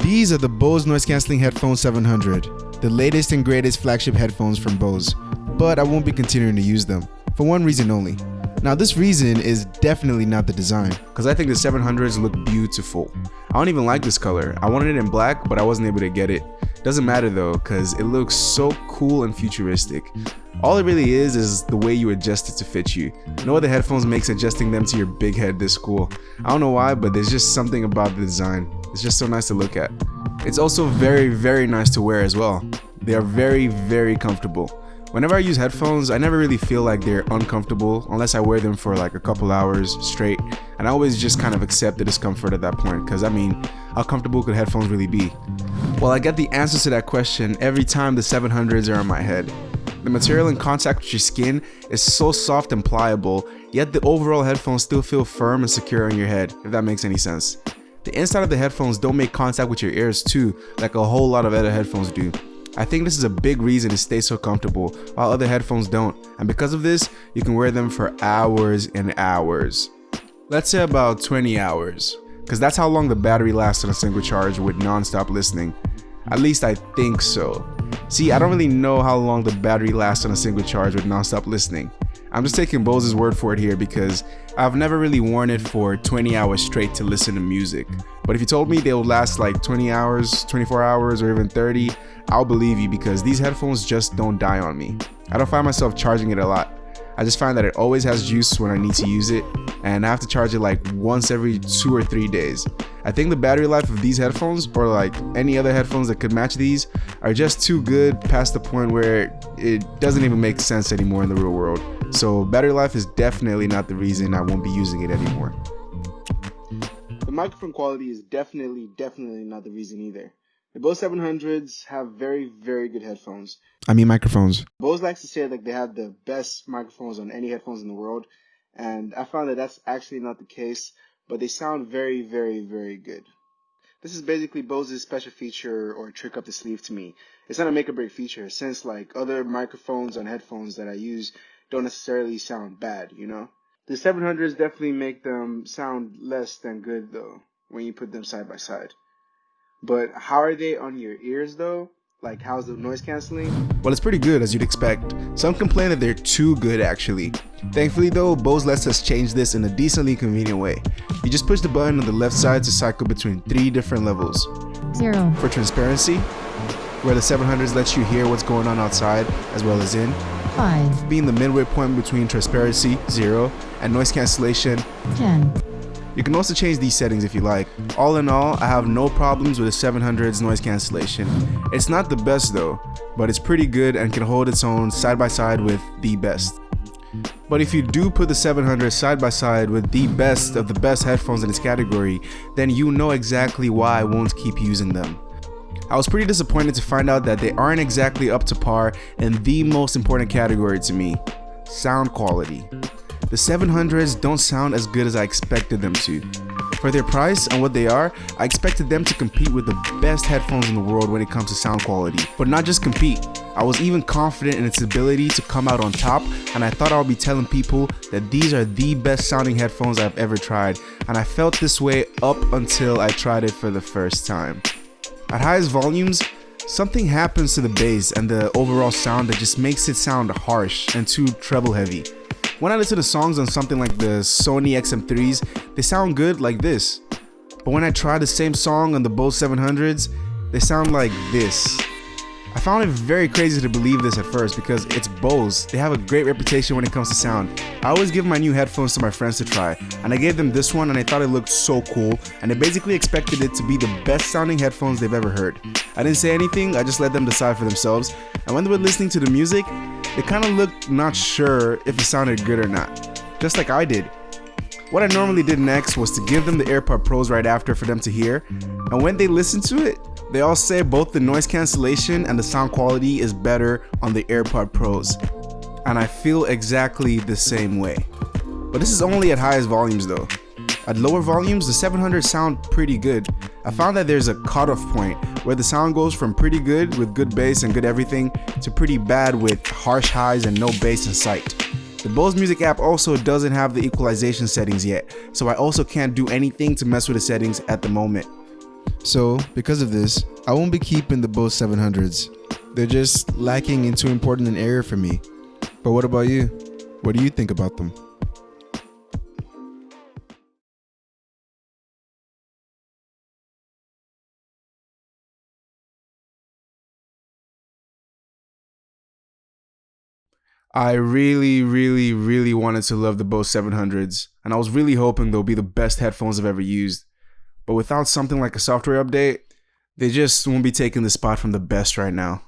These are the Bose Noise Cancelling Headphones 700, the latest and greatest flagship headphones from Bose, but I won't be continuing to use them, for one reason only. Now this reason is definitely not the design, because I think the 700s look beautiful. I don't even like this color. I wanted it in black, but I wasn't able to get it. Doesn't matter though, because it looks so cool and futuristic. All it really is the way you adjust it to fit you. No other headphones makes adjusting them to your big head this cool. I don't know why, but there's just something about the design. It's just so nice to look at. It's also very, very nice to wear as well. They are very, very comfortable. Whenever I use headphones, I never really feel like they're uncomfortable unless I wear them for like a couple hours straight, and I always just kind of accept the discomfort at that point, because I mean, how comfortable could headphones really be? Well, I get the answer to that question every time the 700s are on my head. The material in contact with your skin is so soft and pliable, yet the overall headphones still feel firm and secure on your head, if that makes any sense. The inside of the headphones don't make contact with your ears too, like a whole lot of other headphones do. I think this is a big reason it stays so comfortable, while other headphones don't, and because of this, you can wear them for hours and hours. Let's say about 20 hours, because that's how long the battery lasts on a single charge with non-stop listening. At least I think so. See, I don't really know how long the battery lasts on a single charge with non-stop listening. I'm just taking Bose's word for it here because I've never really worn it for 20 hours straight to listen to music. But if you told me they would last like 20 hours, 24 hours, or even 30, I'll believe you, because these headphones just don't die on me. I don't find myself charging it a lot. I just find that it always has juice when I need to use it, and I have to charge it like once every 2 or 3 days. I think the battery life of these headphones, or like any other headphones that could match these, are just too good past the point where it doesn't even make sense anymore in the real world. So battery life is definitely not the reason I won't be using it anymore. The microphone quality is definitely not the reason either. The Bose 700s have very, very good headphones. I mean microphones. Bose likes to say like they have the best microphones on any headphones in the world, and I found that that's actually not the case, but they sound very, very, very good. This is basically Bose's special feature or trick up the sleeve to me. It's not a make or break feature, since like other microphones on headphones that I use don't necessarily sound bad, you know? The 700s definitely make them sound less than good though, when you put them side by side. But how are they on your ears though? Like, how's the noise canceling? Well, it's pretty good, as you'd expect. Some complain that they're too good actually. Thankfully though, Bose lets us change this in a decently convenient way. You just push the button on the left side to cycle between 3 different levels. 0 for transparency, where the 700s lets you hear what's going on outside as well as in. 5 being the midway point between transparency, 0, and noise cancellation, 10. You can also change these settings if you like. All in all, I have no problems with the 700's noise cancellation. It's not the best though, but it's pretty good and can hold its own side by side with the best. But if you do put the 700 side by side with the best of the best headphones in its category, then you know exactly why I won't keep using them. I was pretty disappointed to find out that they aren't exactly up to par in the most important category to me, sound quality. The 700s don't sound as good as I expected them to. For their price and what they are, I expected them to compete with the best headphones in the world when it comes to sound quality. But not just compete, I was even confident in its ability to come out on top, and I thought I would be telling people that these are the best sounding headphones I've ever tried, and I felt this way up until I tried it for the first time. At highest volumes, something happens to the bass and the overall sound that just makes it sound harsh and too treble heavy. When I listen to songs on something like the Sony XM3s, they sound good like this. But when I try the same song on the Bose 700s, they sound like this. I found it very crazy to believe this at first because it's Bose. They have a great reputation when it comes to sound. I always give my new headphones to my friends to try, and I gave them this one and I thought it looked so cool, and they basically expected it to be the best sounding headphones they've ever heard. I didn't say anything, I just let them decide for themselves, and when they were listening to the music, they kind of looked not sure if it sounded good or not, just like I did. What I normally did next was to give them the AirPod Pros right after for them to hear, and when they listened to it, they all say both the noise cancellation and the sound quality is better on the AirPod Pros, and I feel exactly the same way. But this is only at highest volumes though. At lower volumes, the 700 sound pretty good. I found that there's a cutoff point where the sound goes from pretty good with good bass and good everything to pretty bad with harsh highs and no bass in sight. The Bose Music app also doesn't have the equalization settings yet, so I also can't do anything to mess with the settings at the moment. So, because of this, I won't be keeping the Bose 700s. They're just lacking in too important an area for me. But what about you? What do you think about them? I really wanted to love the Bose 700s, and I was really hoping they'll be the best headphones I've ever used. But without something like a software update, they just won't be taking the spot from the best right now.